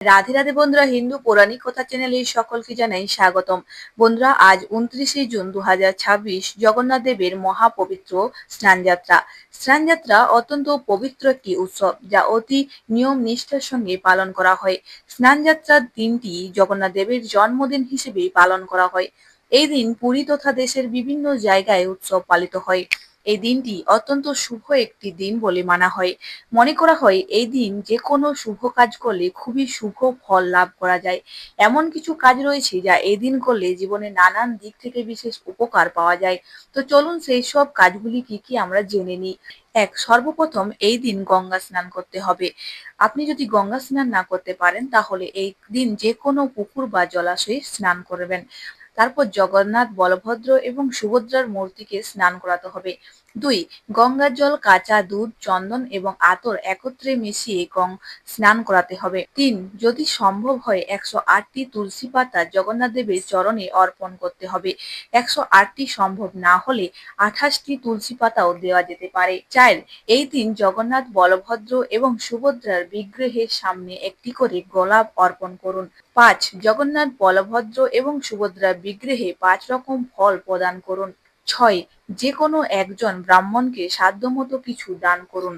রাধে রাধে বন্ধুরা, হিন্দু পৌরাণিক কথা চ্যানেলে সকলকে জানাই স্বাগতম। বন্ধুরা, আজ 29শে জুন 2026 জগন্নাথ দেবের মহাপবিত্র স্নানযাত্রা। স্নানযাত্রা অত্যন্ত পবিত্র একটি উৎসব, যা অতি নিয়ম নিষ্ঠার সঙ্গে পালন করা হয়। স্নানযাত্রার দিনটি জগন্নাথ দেবের জন্মদিন হিসেবে পালন করা হয়। এই দিন পুরী তথা দেশের বিভিন্ন জায়গায় উৎসব পালিত হয়। এই দিনটি অত্যন্ত শুভ একটি দিন বলে মানা হয়। মনে করা হয় এই দিন যে কোনো শুভ কাজ করলে খুবই শুভ ফল লাভ করা যায়। এমন কিছু কাজ রয়েছে যা এই দিন করলে জীবনে নানান দিক থেকে বিশেষ উপকার পাওয়া যায়। তো চলুন সেই সব কাজগুলি কি কি আমরা জেনে নিই। সর্বপ্রথম এই দিন গঙ্গা স্নান করতে হবে। আপনি যদি গঙ্গা স্নান না করতে পারেন তাহলে এই দিন যে কোনো পুকুর বা জলাশয়ে স্নান করবেন। তারপর জগন্নাথ, বলভদ্র এবং সুভদ্রার মূর্তিকে স্নান করাতে হবে। 2. গঙ্গার জল, কাঁচা দুধ, চন্দন এবং আতর একত্রে মিশিয়ে স্নান করাতে হবে। 3. যদি সম্ভব হয় 108টি তুলসী পাতা জগন্নাথ দেবের চরণে অর্পণ করতে হবে। 108টি সম্ভব না হলে 28টি তুলসী পাতাও দেওয়া যেতে পারে। 4. এই দিন জগন্নাথ, বলভদ্র এবং সুভদ্রার বিগ্রহের সামনে একটি করে গোলাপ অর্পণ করুন। 5. জগন্নাথ, বলভদ্র এবং সুভদ্রার বিগ্রহে 5 রকম ফল প্রদান করুন। 6. যে কোনো একজন ব্রাহ্মণকে সাধ্যমতো কিছু দান করুন।